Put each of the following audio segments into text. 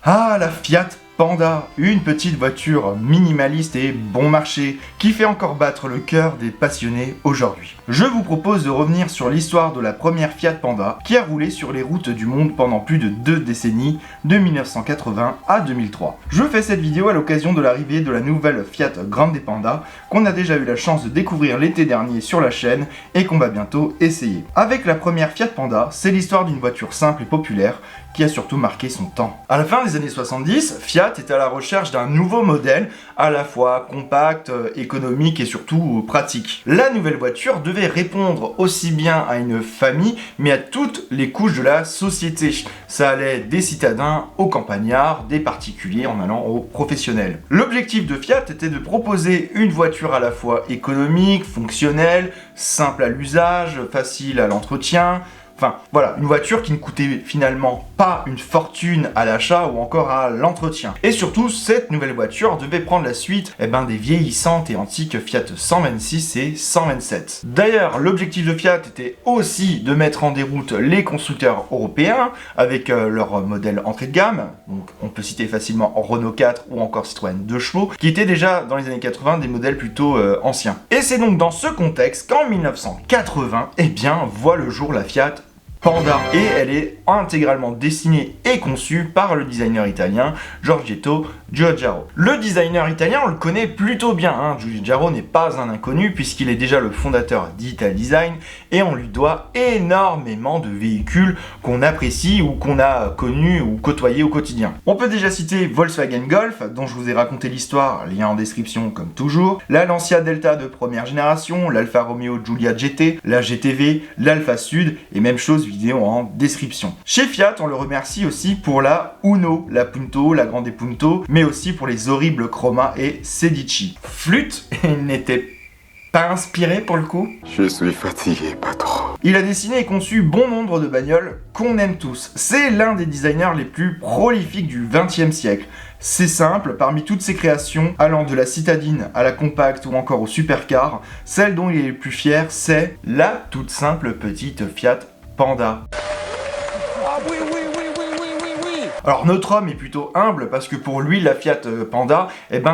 Ah, la Fiat Panda, une petite voiture minimaliste et bon marché qui fait encore battre le cœur des passionnés aujourd'hui. Je vous propose de revenir sur l'histoire de la première Fiat Panda qui a roulé sur les routes du monde pendant plus de 2 décennies, de 1980 à 2003. Je fais cette vidéo à l'occasion de l'arrivée de la nouvelle Fiat Grande Panda qu'on a déjà eu la chance de découvrir l'été dernier sur la chaîne et qu'on va bientôt essayer. Avec la première Fiat Panda, c'est l'histoire d'une voiture simple et populaire qui a surtout marqué son temps. À la fin des années 70, Fiat est à la recherche d'un nouveau modèle, à la fois compact, économique et surtout pratique. La nouvelle voiture devait répondre aussi bien à une famille, mais à toutes les couches de la société. Ça allait des citadins aux campagnards, des particuliers en allant aux professionnels. L'objectif de Fiat était de proposer une voiture à la fois économique, fonctionnelle, simple à l'usage, facile à l'entretien. Enfin, voilà, une voiture qui ne coûtait finalement pas une fortune à l'achat ou encore à l'entretien. Et surtout, cette nouvelle voiture devait prendre la suite des vieillissantes et antiques Fiat 126 et 127. D'ailleurs, l'objectif de Fiat était aussi de mettre en déroute les constructeurs européens avec leur modèle entrée de gamme. Donc, on peut citer facilement Renault 4 ou encore Citroën 2 chevaux, qui étaient déjà dans les années 80 des modèles plutôt anciens. Et c'est donc dans ce contexte qu'en 1980, voit le jour la Fiat Panda, et elle est intégralement dessinée et conçue par le designer italien Giorgetto Giugiaro. Le designer italien, on le connaît plutôt bien, Giugiaro n'est pas un inconnu puisqu'il est déjà le fondateur d'Ital Design et on lui doit énormément de véhicules qu'on apprécie ou qu'on a connus ou côtoyés au quotidien. On peut déjà citer Volkswagen Golf, dont je vous ai raconté l'histoire, lien en description comme toujours, la Lancia Delta de première génération, l'Alfa Romeo Giulia GT, la GTV, l'Alfa Sud et même chose vidéo en description. Chez Fiat, on le remercie aussi pour la Uno, la Punto, la Grande Punto, mais aussi pour les horribles Chroma et Sedici. Flûte, il n'était pas inspiré pour le coup. Je suis fatigué, patron. Il a dessiné et conçu bon nombre de bagnoles qu'on aime tous. C'est l'un des designers les plus prolifiques du XXe siècle. C'est simple, parmi toutes ses créations, allant de la citadine à la compacte ou encore au supercar, celle dont il est le plus fier, c'est la toute simple petite Fiat Panda. Ah oui. Alors notre homme est plutôt humble parce que pour lui la Fiat Panda,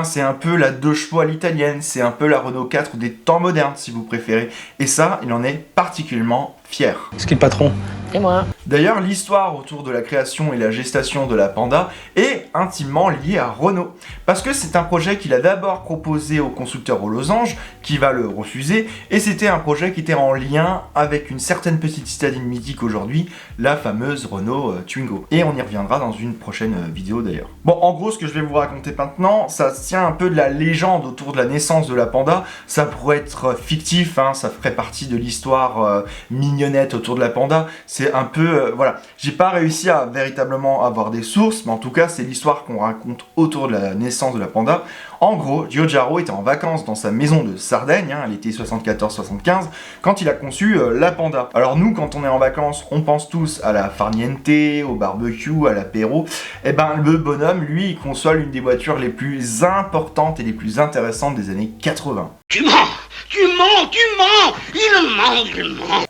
c'est un peu la 2 chevaux à l'italienne, c'est un peu la Renault 4 des temps modernes si vous préférez. Et ça, il en est particulièrement fier. Est-ce qu'il est le patron? Et moi. D'ailleurs, l'histoire autour de la création et la gestation de la Panda est intimement liée à Renault. Parce que c'est un projet qu'il a d'abord proposé au constructeur aux losanges, qui va le refuser, et c'était un projet qui était en lien avec une certaine petite citadine mythique aujourd'hui, la fameuse Renault Twingo. Et on y reviendra dans une prochaine vidéo d'ailleurs. Bon, en gros, ce que je vais vous raconter maintenant, ça tient un peu de la légende autour de la naissance de la Panda. Ça pourrait être fictif, ça ferait partie de l'histoire mignonnette autour de la Panda. C'est un peu, j'ai pas réussi à véritablement avoir des sources, mais en tout cas c'est l'histoire qu'on raconte autour de la naissance de la Panda. En gros, Giugiaro était en vacances dans sa maison de Sardaigne, à l'été 74-75, quand il a conçu la Panda. Alors nous, quand on est en vacances, on pense tous à la farniente, au barbecue, à l'apéro. Le bonhomme, lui, il conçoit l'une des voitures les plus importantes et les plus intéressantes des années 80. Tu mens! Il ment!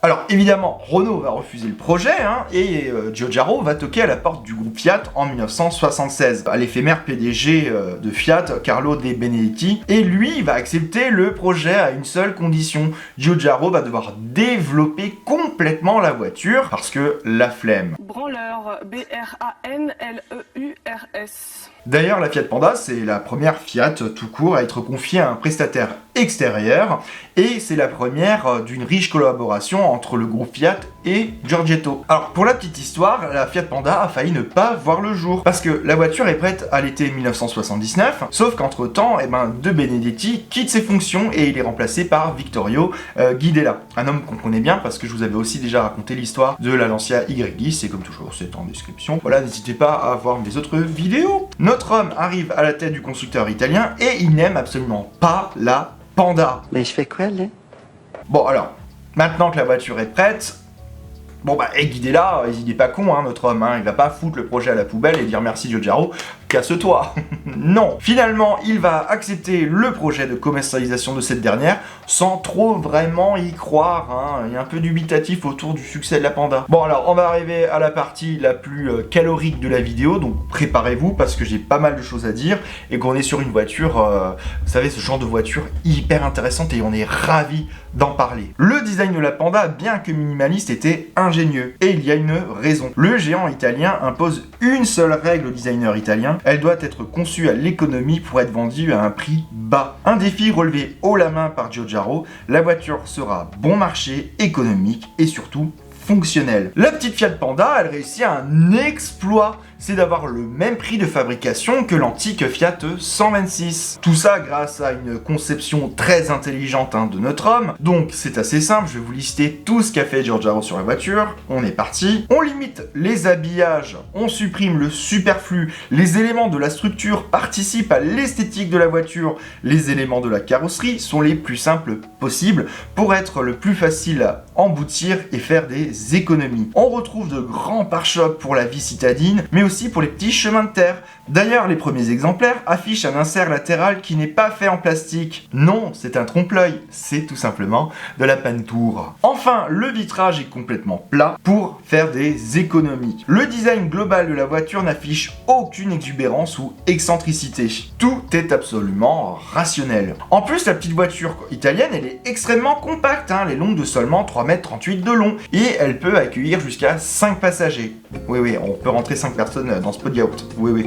Alors évidemment, Renault va refuser le projet et Giugiaro va toquer à la porte du groupe Fiat en 1976. À l'éphémère PDG de Fiat, Carlo De Benedetti, et lui va accepter le projet à une seule condition. Giugiaro va devoir développer complètement la voiture parce que la flemme. Branleur, B-R-A-N-L-E-U-R-S. D'ailleurs, la Fiat Panda, c'est la première Fiat tout court à être confiée à un prestataire extérieur et c'est la première d'une riche collaboration entre le groupe Fiat et Giorgetto. Alors, pour la petite histoire, la Fiat Panda a failli ne pas voir le jour parce que la voiture est prête à l'été 1979, sauf qu'entre-temps, De Benedetti quitte ses fonctions et il est remplacé par Vittorio Guidella, un homme qu'on connaît bien parce que je vous avais aussi déjà raconté l'histoire de la Lancia Y10 et comme toujours, c'est en description. Voilà, n'hésitez pas à voir mes autres vidéos. Notre homme arrive à la tête du constructeur italien et il n'aime absolument pas la Panda. Mais je fais quoi là? Bon alors, maintenant que la voiture est prête, Bon bah, guidez-la, il est pas con, hein, notre homme, hein, il va pas foutre le projet à la poubelle et dire merci Giugiaro, casse-toi. Non, finalement, il va accepter le projet de commercialisation de cette dernière sans trop vraiment y croire, hein. Il est un peu dubitatif autour du succès de la Panda. Bon alors, on va arriver à la partie la plus calorique de la vidéo, donc préparez-vous parce que j'ai pas mal de choses à dire et qu'on est sur une voiture, vous savez, ce genre de voiture hyper intéressante et on est ravis d'en parler. Le design de la Panda, bien que minimaliste, était ingénieux et il y a une raison. Le géant italien impose une seule règle aux designers italiens, elle doit être conçue à l'économie pour être vendue à un prix bas. Un défi relevé haut la main par Giugiaro, la voiture sera bon marché, économique et surtout fonctionnelle. La petite Fiat Panda, elle réussit un exploit, c'est d'avoir le même prix de fabrication que l'antique Fiat 126. Tout ça grâce à une conception très intelligente de notre homme. Donc c'est assez simple, je vais vous lister tout ce qu'a fait Giugiaro sur la voiture. On est parti. On limite les habillages, on supprime le superflu, les éléments de la structure participent à l'esthétique de la voiture, les éléments de la carrosserie sont les plus simples possibles pour être le plus facile à emboutir et faire des économies. On retrouve de grands pare-chocs pour la vie citadine, mais aussi pour les petits chemins de terre. D'ailleurs, les premiers exemplaires affichent un insert latéral qui n'est pas fait en plastique. Non, c'est un trompe-l'œil, c'est tout simplement de la peinture. Enfin, le vitrage est complètement plat pour faire des économies. Le design global de la voiture n'affiche aucune exubérance ou excentricité. Tout est absolument rationnel. En plus, la petite voiture italienne, elle est extrêmement compacte, elle est longue de seulement 3,38 m de long et elle peut accueillir jusqu'à 5 passagers. Oui, on peut rentrer 5 personnes dans ce pot de yaourt. Oui,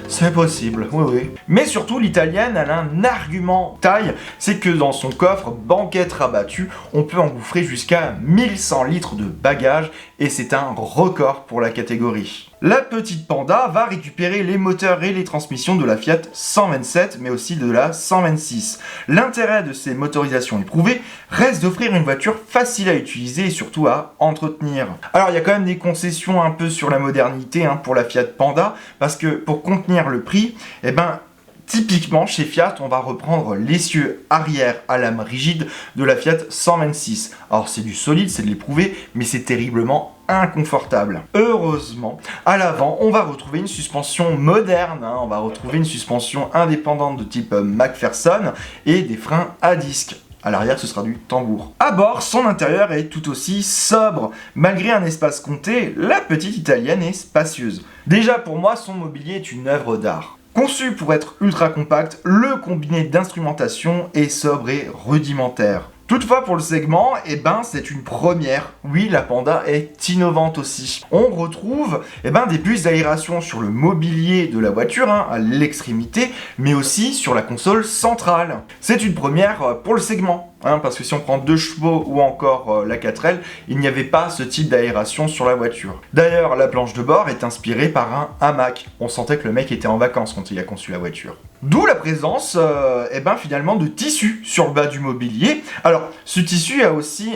c'est possible, oui. Mais surtout, l'italienne, elle a un argument taille, c'est que dans son coffre, banquette rabattue, on peut engouffrer jusqu'à 1100 litres de bagages et c'est un record pour la catégorie. La petite Panda va récupérer les moteurs et les transmissions de la Fiat 127, mais aussi de la 126. L'intérêt de ces motorisations éprouvées reste d'offrir une voiture facile à utiliser et surtout à entretenir. Alors il y a quand même des concessions un peu sur la modernité pour la Fiat Panda, parce que pour contenir le prix, typiquement, chez Fiat, on va reprendre l'essieu arrière à lame rigide de la Fiat 126. Alors c'est du solide, c'est de l'éprouvé, mais c'est terriblement inconfortable. Heureusement, à l'avant, on va retrouver une suspension moderne, on va retrouver une suspension indépendante de type McPherson et des freins à disque. À l'arrière, ce sera du tambour. À bord, son intérieur est tout aussi sobre. Malgré un espace compté, la petite italienne est spacieuse. Déjà, pour moi, son mobilier est une œuvre d'art. Conçu pour être ultra compact, le combiné d'instrumentation est sobre et rudimentaire. Toutefois, pour le segment, c'est une première. Oui, la Panda est innovante aussi. On retrouve des puces d'aération sur le mobilier de la voiture, à l'extrémité, mais aussi sur la console centrale. C'est une première pour le segment. Parce que si on prend 2 chevaux ou encore la 4L, il n'y avait pas ce type d'aération sur la voiture. D'ailleurs, la planche de bord est inspirée par un hamac. On sentait que le mec était en vacances quand il a conçu la voiture. D'où la présence, finalement, de tissu sur le bas du mobilier. Alors, ce tissu a aussi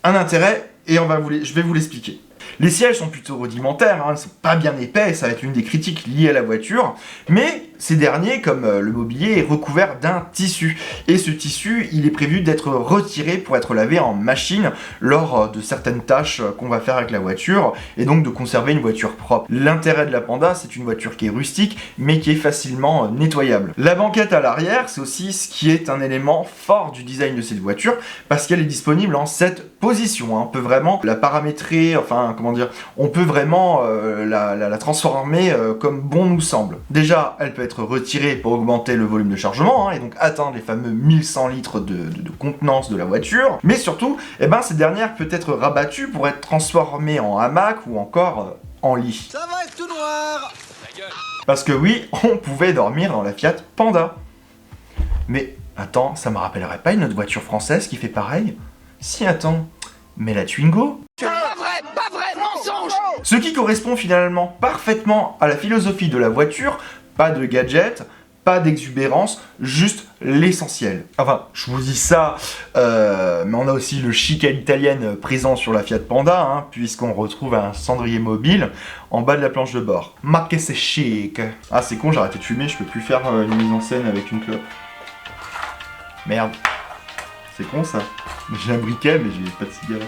un intérêt et je vais vous l'expliquer. Les sièges sont plutôt rudimentaires, ils sont pas bien épais, ça va être une des critiques liées à la voiture, mais ces derniers, comme le mobilier, est recouvert d'un tissu. Et ce tissu, il est prévu d'être retiré pour être lavé en machine lors de certaines tâches qu'on va faire avec la voiture, et donc de conserver une voiture propre. L'intérêt de la Panda, c'est une voiture qui est rustique, mais qui est facilement nettoyable. La banquette à l'arrière, c'est aussi ce qui est un élément fort du design de cette voiture, parce qu'elle est disponible en 7 positions. On peut vraiment la paramétrer, on peut vraiment la transformer comme bon nous semble. Déjà, elle peut être retirée pour augmenter le volume de chargement, et donc atteindre les fameux 1100 litres de contenance de la voiture. Mais surtout, cette dernière peut être rabattue pour être transformée en hamac ou encore en lit. Ça va être tout noir. Parce que oui, on pouvait dormir dans la Fiat Panda. Mais attends, ça me rappellerait pas une autre voiture française qui fait pareil? Si, attends, mais la Twingo? Pas vrai, mensonge. Ce qui correspond finalement parfaitement à la philosophie de la voiture, pas de gadgets, pas d'exubérance, juste l'essentiel. Enfin, je vous dis ça, mais on a aussi le chic à l'italienne présent sur la Fiat Panda, puisqu'on retrouve un cendrier mobile en bas de la planche de bord. Ma que c'est chic. Ah, c'est con, j'ai arrêté de fumer, je peux plus faire une mise en scène avec une clope. Merde. C'est con ça. J'ai un briquet, mais j'ai pas de cigarette.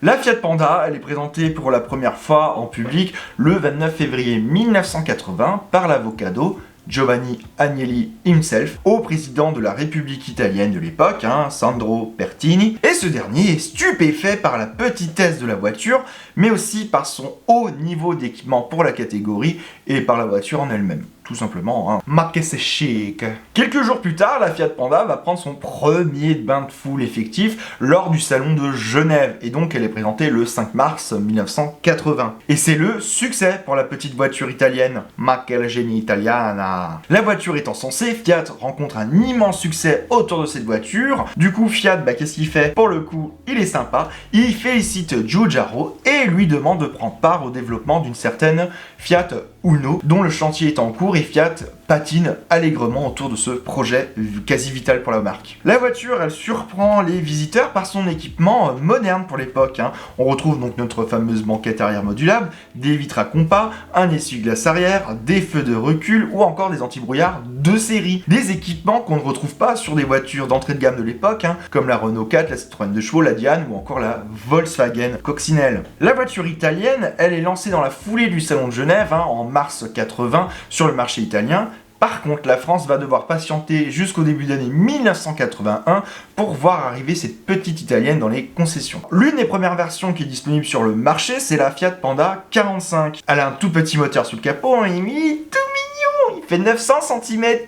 La Fiat Panda, elle est présentée pour la première fois en public le 29 février 1980 par l'avocado Giovanni Agnelli himself, au président de la République italienne de l'époque, Sandro Pertini, et ce dernier est stupéfait par la petitesse de la voiture, mais aussi par son haut niveau d'équipement pour la catégorie et par la voiture en elle-même. Tout simplement, ma que c'est chic. Quelques jours plus tard, la Fiat Panda va prendre son premier bain de foule effectif lors du salon de Genève, et donc elle est présentée le 5 mars 1980. Et c'est le succès pour la petite voiture italienne, ma che genie italiana. La voiture étant censée, Fiat rencontre un immense succès autour de cette voiture. Du coup, Fiat, qu'est-ce qu'il fait? Pour le coup, il est sympa, il félicite Giugiaro et lui demande de prendre part au développement d'une certaine Fiat Uno, dont le chantier est en cours, et Fiat patine allègrement autour de ce projet quasi vital pour la marque. La voiture, elle surprend les visiteurs par son équipement moderne pour l'époque. On retrouve donc notre fameuse banquette arrière modulable, des vitres à compas, un essuie-glace arrière, des feux de recul ou encore des antibrouillards de série. Des équipements qu'on ne retrouve pas sur des voitures d'entrée de gamme de l'époque, comme la Renault 4, la Citroën 2 chevaux, la Diane ou encore la Volkswagen Coccinelle. La voiture italienne, elle est lancée dans la foulée du salon de Genève, en mars 80, sur le marché italien. Par contre, la France va devoir patienter jusqu'au début d'année 1981 pour voir arriver cette petite italienne dans les concessions. L'une des premières versions qui est disponible sur le marché, c'est la Fiat Panda 45. Elle a un tout petit moteur sous le capot, il est tout mignon, il fait 900 cm3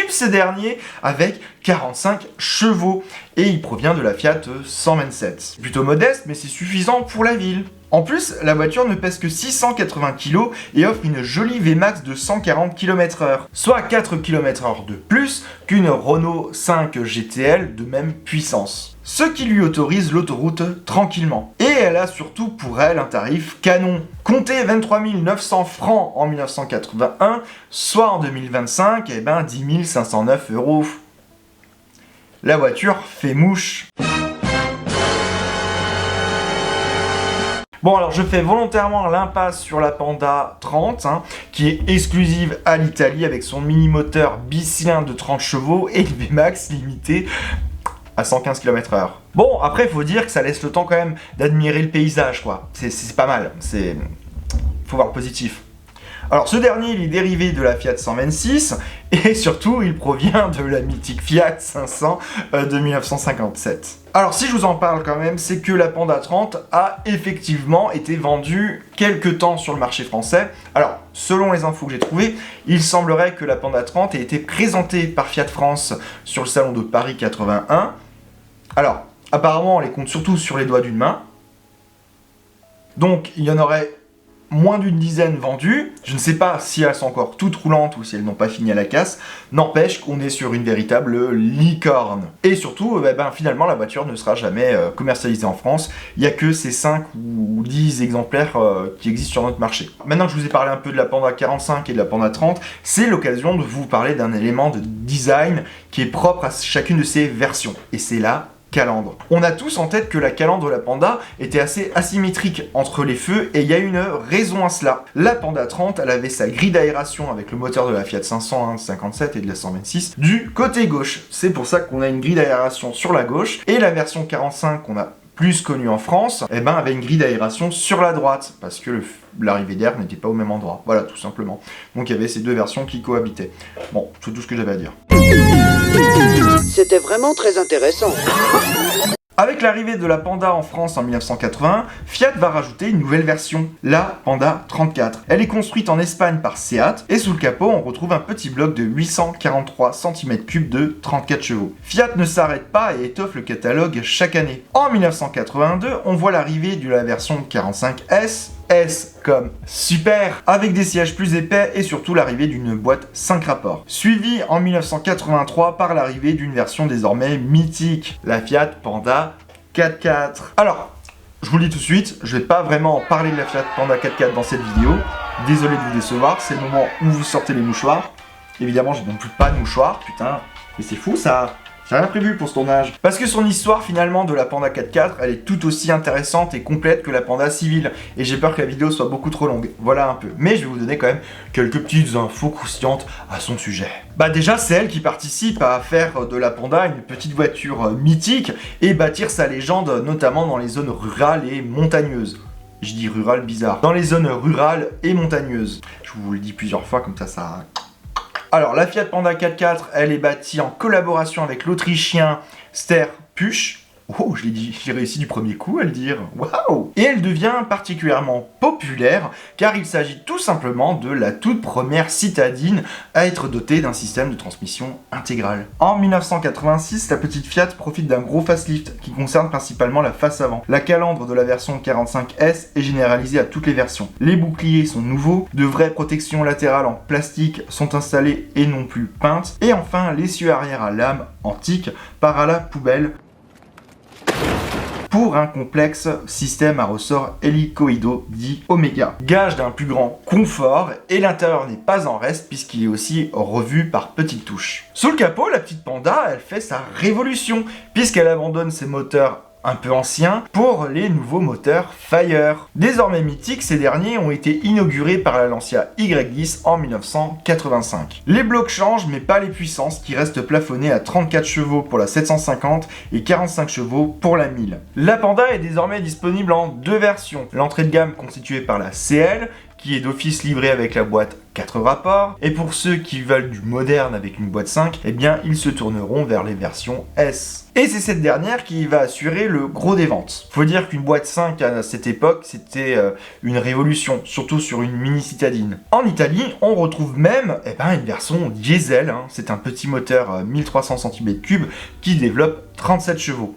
ce dernier, avec 45 chevaux, et il provient de la Fiat 127. C'est plutôt modeste, mais c'est suffisant pour la ville. En plus, la voiture ne pèse que 680 kg et offre une jolie Vmax de 140 km/h, soit 4 km/h de plus qu'une Renault 5 GTL de même puissance. Ce qui lui autorise l'autoroute tranquillement. Et elle a surtout pour elle un tarif canon. Comptez 23 900 francs en 1981, soit en 2025, 10 509 €. La voiture fait mouche. Bon, alors je fais volontairement l'impasse sur la Panda 30, qui est exclusive à l'Italie avec son mini-moteur bicylindre de 30 chevaux et le Vmax limité à 115 km/h. Bon, après, faut dire que ça laisse le temps quand même d'admirer le paysage, quoi. C'est pas mal, faut voir le positif. Alors ce dernier, il est dérivé de la Fiat 126 et surtout il provient de la mythique Fiat 500 de 1957. Alors si je vous en parle quand même, c'est que la Panda 30 a effectivement été vendue quelques temps sur le marché français. Alors selon les infos que j'ai trouvées, il semblerait que la Panda 30 ait été présentée par Fiat France sur le salon de Paris 81. Alors apparemment on les compte surtout sur les doigts d'une main. Donc il y en aurait moins d'une dizaine vendues. Je ne sais pas si elles sont encore toutes roulantes ou si elles n'ont pas fini à la casse. N'empêche qu'on est sur une véritable licorne. Et surtout, finalement, la voiture ne sera jamais commercialisée en France. Il n'y a que ces 5 ou 10 exemplaires qui existent sur notre marché. Maintenant que je vous ai parlé un peu de la Panda 45 et de la Panda 30, c'est l'occasion de vous parler d'un élément de design qui est propre à chacune de ces versions. Et c'est la calandre. On a tous en tête que la calandre de la Panda était assez asymétrique entre les feux et il y a une raison à cela. La Panda 30, elle avait sa grille d'aération avec le moteur de la Fiat 500, de 57 et de la 126 du côté gauche. C'est pour ça qu'on a une grille d'aération sur la gauche et la version 45 qu'on a plus connue en France, avait une grille d'aération sur la droite parce que l'arrivée d'air n'était pas au même endroit. Voilà, tout simplement. Donc il y avait ces deux versions qui cohabitaient. Bon, c'est tout ce que j'avais à dire. C'était vraiment très intéressant. Avec l'arrivée de la Panda en France en 1980, Fiat va rajouter une nouvelle version, la Panda 34. Elle est construite en Espagne par Seat, et sous le capot, on retrouve un petit bloc de 843 cm3 de 34 chevaux. Fiat ne s'arrête pas et étoffe le catalogue chaque année. En 1982, on voit l'arrivée de la version 45S, S comme super, avec des sièges plus épais et surtout l'arrivée d'une boîte 5 rapports. Suivi en 1983 par l'arrivée d'une version désormais mythique, la Fiat Panda 4x4. Alors, je vous le dis tout de suite, je vais pas vraiment parler de la Fiat Panda 4x4 dans cette vidéo. Désolé de vous décevoir, c'est le moment où vous sortez les mouchoirs. Évidemment, j'ai non plus pas de mouchoirs, putain, mais c'est fou ça. J'ai rien prévu pour ce tournage. Parce que son histoire finalement de la Panda 4x4, elle est tout aussi intéressante et complète que la Panda civile. Et j'ai peur que la vidéo soit beaucoup trop longue. Voilà un peu. Mais je vais vous donner quand même quelques petites infos croustillantes à son sujet. Bah déjà, c'est elle qui participe à faire de la Panda une petite voiture mythique et bâtir sa légende, notamment dans les zones rurales et montagneuses. Je dis rural bizarre. Dans les zones rurales et montagneuses. Je vous le dis plusieurs fois comme ça... Alors, la Fiat Panda 4x4, elle est bâtie en collaboration avec l'Autrichien Ster Pusch. Oh, je l'ai dit, j'ai réussi du premier coup à le dire. Waouh! Et elle devient particulièrement populaire car il s'agit tout simplement de la toute première citadine à être dotée d'un système de transmission intégrale. En 1986, la petite Fiat profite d'un gros facelift qui concerne principalement la face avant. La calandre de la version 45S est généralisée à toutes les versions. Les boucliers sont nouveaux, de vraies protections latérales en plastique sont installées et non plus peintes. Et enfin, l'essieu arrière à lame antique part à la poubelle pour un complexe système à ressort hélicoïdaux dit Omega. Gage d'un plus grand confort, et l'intérieur n'est pas en reste puisqu'il est aussi revu par petites touches. Sous le capot, la petite Panda, elle fait sa révolution puisqu'elle abandonne ses moteurs un peu anciens pour les nouveaux moteurs Fire. Désormais mythiques, ces derniers ont été inaugurés par la Lancia Y10 en 1985. Les blocs changent mais pas les puissances qui restent plafonnées à 34 chevaux pour la 750 et 45 chevaux pour la 1000. La Panda est désormais disponible en deux versions. L'entrée de gamme constituée par la CL qui est d'office livrée avec la boîte 4 rapports, et pour ceux qui veulent du moderne avec une boîte 5, eh bien ils se tourneront vers les versions S. Et c'est cette dernière qui va assurer le gros des ventes. Faut dire qu'une boîte 5 à cette époque, c'était une révolution, surtout sur une mini citadine. En Italie, on retrouve même une version diesel, c'est un petit moteur 1300 cm3 qui développe 37 chevaux.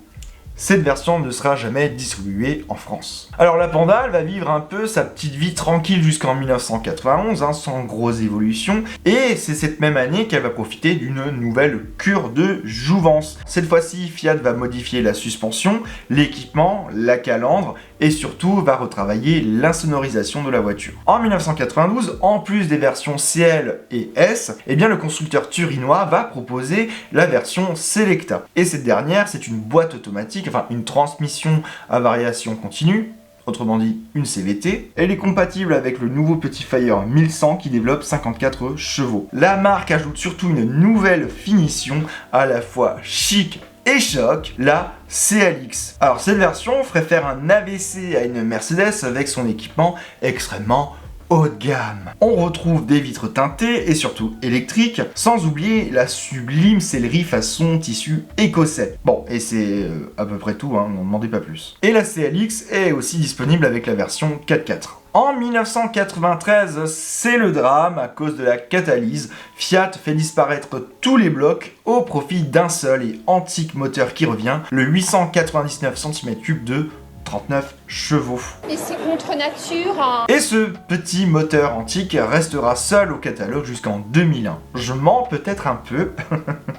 Cette version ne sera jamais distribuée en France. Alors la Panda, elle va vivre un peu sa petite vie tranquille jusqu'en 1991, sans grosse évolution, et c'est cette même année qu'elle va profiter d'une nouvelle cure de jouvence. Cette fois-ci, Fiat va modifier la suspension, l'équipement, la calandre, et surtout va retravailler l'insonorisation de la voiture. En 1992, en plus des versions CL et S, le constructeur turinois va proposer la version Selecta. Et cette dernière, c'est une boîte automatique, une transmission à variation continue, autrement dit une CVT. Elle est compatible avec le nouveau petit Fire 1100 qui développe 54 chevaux. La marque ajoute surtout une nouvelle finition à la fois chic et choc, la CLX. Alors cette version ferait faire un AVC à une Mercedes avec son équipement extrêmement haut de gamme. On retrouve des vitres teintées et surtout électriques, sans oublier la sublime sellerie façon tissu écossais. Bon, et c'est à peu près tout, n'en demandez pas plus. Et la CLX est aussi disponible avec la version 4x4. En 1993, c'est le drame à cause de la catalyse. Fiat fait disparaître tous les blocs au profit d'un seul et antique moteur qui revient, le 899 cm3 de 39 chevaux. Et c'est contre nature. Et ce petit moteur antique restera seul au catalogue jusqu'en 2001. Je mens peut-être un peu,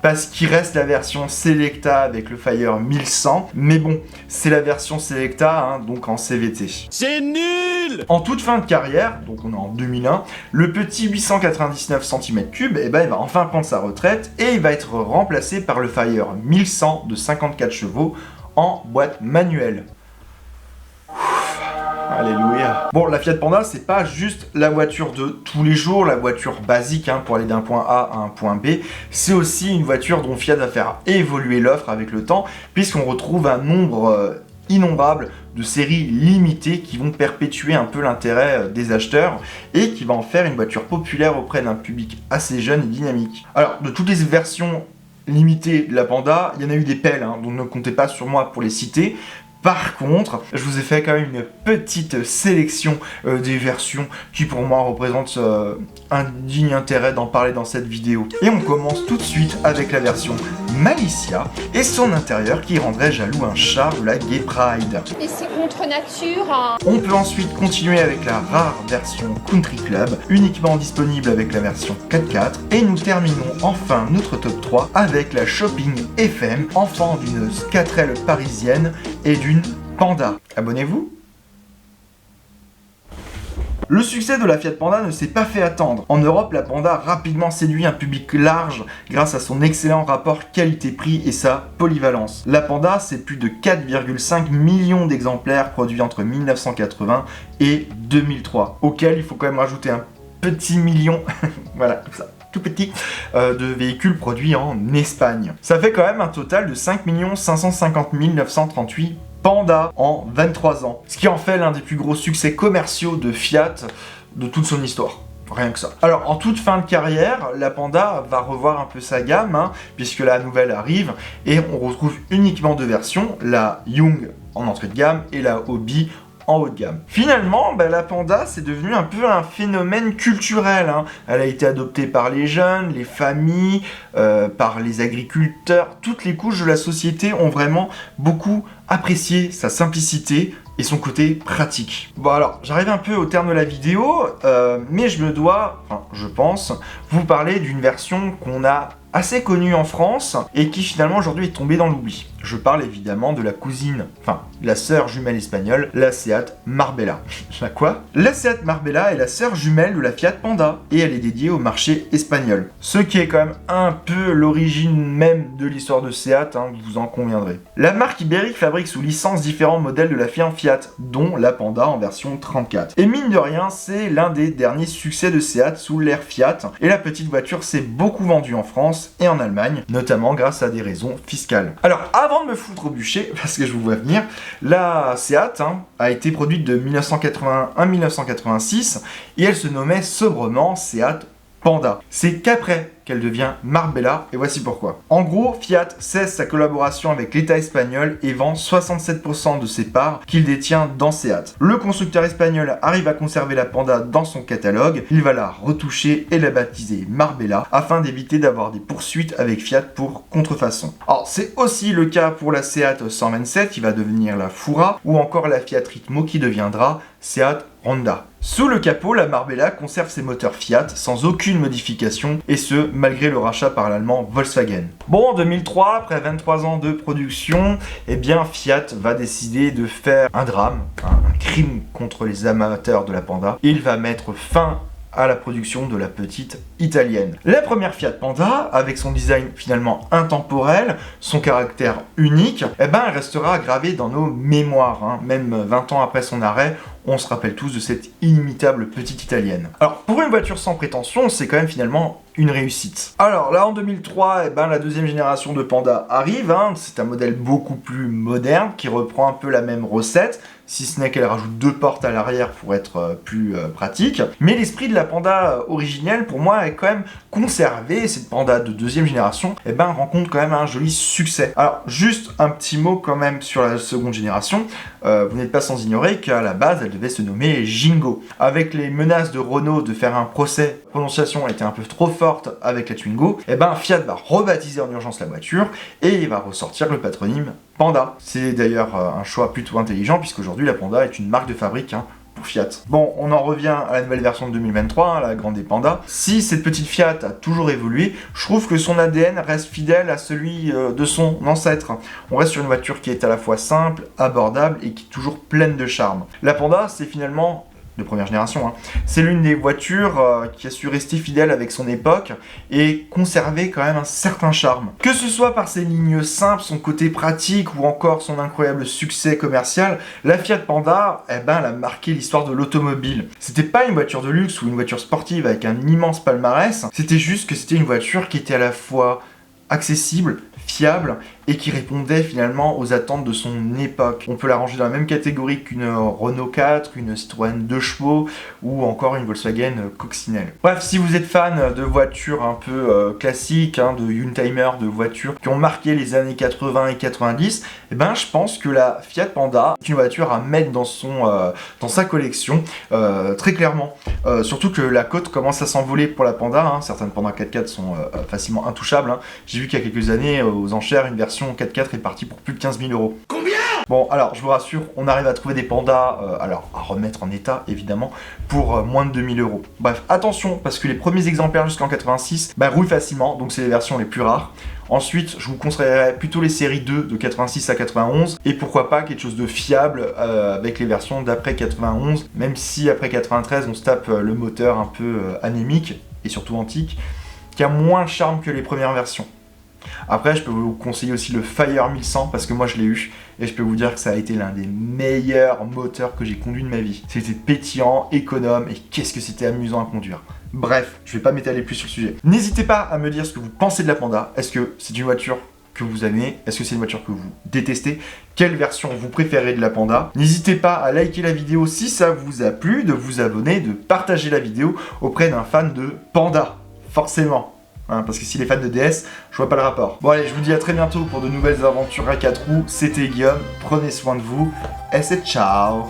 parce qu'il reste la version Selecta avec le Fire 1100, mais bon, c'est la version Selecta, donc en CVT. C'est nul! En toute fin de carrière, donc on est en 2001, le petit 899 cm3, il va enfin prendre sa retraite, et il va être remplacé par le Fire 1100 de 54 chevaux en boîte manuelle. Alléluia. Bon, la Fiat Panda, c'est pas juste la voiture de tous les jours, la voiture basique pour aller d'un point A à un point B. C'est aussi une voiture dont Fiat va faire évoluer l'offre avec le temps, puisqu'on retrouve un nombre innombrable de séries limitées qui vont perpétuer un peu l'intérêt des acheteurs et qui va en faire une voiture populaire auprès d'un public assez jeune et dynamique. Alors, de toutes les versions limitées de la Panda, il y en a eu des pelles, donc ne comptez pas sur moi pour les citer. Par contre, je vous ai fait quand même une petite sélection des versions qui pour moi représentent un digne intérêt d'en parler dans cette vidéo. Et on commence tout de suite avec la version Malicia et son intérieur qui rendrait jaloux un char de la Gay Pride. Et c'est contre nature. On peut ensuite continuer avec la rare version Country Club, uniquement disponible avec la version 4x4. Et nous terminons enfin notre top 3 avec la Shopping FM, enfant d'une 4L parisienne et d'une Panda. Abonnez-vous. Le succès de la Fiat Panda ne s'est pas fait attendre. En Europe, la Panda a rapidement séduit un public large grâce à son excellent rapport qualité-prix et sa polyvalence. La Panda, c'est plus de 4,5 millions d'exemplaires produits entre 1980 et 2003, auquel il faut quand même rajouter un petit million, voilà, tout ça, tout petit, de véhicules produits en Espagne. Ça fait quand même un total de 5 550 938 Panda en 23 ans, ce qui en fait l'un des plus gros succès commerciaux de Fiat de toute son histoire. Rien que ça. Alors, en toute fin de carrière, la Panda va revoir un peu sa gamme, puisque la nouvelle arrive, et on retrouve uniquement deux versions, la Young en entrée de gamme et la Hobby en haut de gamme. Finalement, la Panda, c'est devenu un peu un phénomène culturel. Elle a été adoptée par les jeunes, les familles, par les agriculteurs. Toutes les couches de la société ont vraiment beaucoup apprécié sa simplicité et son côté pratique. Bon alors, j'arrive un peu au terme de la vidéo, mais je pense, vous parler d'une version qu'on a assez connue en France et qui finalement aujourd'hui est tombée dans l'oubli. Je parle évidemment de la cousine, la sœur jumelle espagnole, la Seat Marbella. La quoi? La Seat Marbella est la sœur jumelle de la Fiat Panda et elle est dédiée au marché espagnol. Ce qui est quand même un peu l'origine même de l'histoire de Seat, vous en conviendrez. La marque ibérique fabrique sous licence différents modèles de la firme Fiat, dont la Panda en version 34. Et mine de rien, c'est l'un des derniers succès de Seat sous l'ère Fiat, et la petite voiture s'est beaucoup vendue en France et en Allemagne, notamment grâce à des raisons fiscales. Alors, avant de me foutre au bûcher, parce que je vous vois venir, la Seat a été produite de 1981 à 1986, et elle se nommait sobrement Seat Panda. C'est qu'après qu'elle devient Marbella, et voici pourquoi. En gros, Fiat cesse sa collaboration avec l'État espagnol et vend 67% de ses parts qu'il détient dans Seat. Le constructeur espagnol arrive à conserver la Panda dans son catalogue, il va la retoucher et la baptiser Marbella, afin d'éviter d'avoir des poursuites avec Fiat pour contrefaçon. Alors, c'est aussi le cas pour la Seat 127 qui va devenir la Fura, ou encore la Fiat Ritmo qui deviendra Seat Honda. Sous le capot, la Marbella conserve ses moteurs Fiat sans aucune modification, et ce, malgré le rachat par l'allemand Volkswagen. Bon, en 2003, après 23 ans de production, Fiat va décider de faire un drame, un crime contre les amateurs de la Panda. Il va mettre fin à la production de la petite italienne. La première Fiat Panda, avec son design finalement intemporel, son caractère unique, elle restera gravée dans nos mémoires. Même 20 ans après son arrêt, on se rappelle tous de cette inimitable petite italienne. Alors, pour une voiture sans prétention, c'est quand même finalement une réussite. Alors là, en 2003, la deuxième génération de Panda arrive. C'est un modèle beaucoup plus moderne qui reprend un peu la même recette, si ce n'est qu'elle rajoute deux portes à l'arrière pour être plus pratique. Mais l'esprit de la Panda originelle, pour moi, est quand même conservé. Cette Panda de deuxième génération, rencontre quand même un joli succès. Alors, juste un petit mot quand même sur la seconde génération. Vous n'êtes pas sans ignorer qu'à la base, elle devait se nommer Jingo. Avec les menaces de Renault de faire un procès, la prononciation était un peu trop forte avec la Twingo, Fiat va rebaptiser en urgence la voiture et il va ressortir le patronyme Panda. C'est d'ailleurs un choix plutôt intelligent puisqu'aujourd'hui la Panda est une marque de fabrique pour Fiat. Bon, on en revient à la nouvelle version de 2023, la Grande Panda. Si cette petite Fiat a toujours évolué, je trouve que son ADN reste fidèle à celui de son ancêtre. On reste sur une voiture qui est à la fois simple, abordable et qui est toujours pleine de charme. La Panda, c'est finalement de première génération, c'est l'une des voitures qui a su rester fidèle avec son époque et conserver quand même un certain charme. Que ce soit par ses lignes simples, son côté pratique ou encore son incroyable succès commercial, la Fiat Panda, elle a marqué l'histoire de l'automobile. C'était pas une voiture de luxe ou une voiture sportive avec un immense palmarès, c'était juste que c'était une voiture qui était à la fois accessible, fiable et qui répondait finalement aux attentes de son époque. On peut la ranger dans la même catégorie qu'une Renault 4, une Citroën 2 chevaux ou encore une Volkswagen Coccinelle. Bref, si vous êtes fan de voitures un peu classiques, de Youngtimer, de voitures qui ont marqué les années 80 et 90, je pense que la Fiat Panda est une voiture à mettre dans sa collection, très clairement. Surtout que la cote commence à s'envoler pour la Panda, certaines Panda 4x4 sont facilement intouchables. J'ai vu qu'il y a quelques années, aux enchères, une version 4x4 est partie pour plus de 15 000 €. Combien? Bon, alors je vous rassure, on arrive à trouver des pandas, alors à remettre en état évidemment, pour moins de 2000 €. Bref, attention, parce que les premiers exemplaires jusqu'en 86 rouillent facilement, donc c'est les versions les plus rares. Ensuite, je vous conseillerais plutôt les séries 2 de 86 à 91 et pourquoi pas quelque chose de fiable avec les versions d'après 91, même si après 93 on se tape le moteur un peu anémique et surtout antique, qui a moins de charme que les premières versions. Après, je peux vous conseiller aussi le Fire 1100 parce que moi je l'ai eu et je peux vous dire que ça a été l'un des meilleurs moteurs que j'ai conduit de ma vie. C'était pétillant, économe et qu'est-ce que c'était amusant à conduire. Bref, je vais pas m'étaler plus sur le sujet. N'hésitez pas à me dire ce que vous pensez de la Panda. Est-ce que c'est une voiture que vous aimez? Est-ce que c'est une voiture que vous détestez? Quelle version vous préférez de la Panda? N'hésitez pas à liker la vidéo si ça vous a plu, de vous abonner, de partager la vidéo auprès d'un fan de Panda. Forcément. Parce que s'il est fan de DS, je vois pas le rapport. Bon allez, je vous dis à très bientôt pour de nouvelles aventures à 4 roues. C'était Guillaume, prenez soin de vous, et c'est ciao.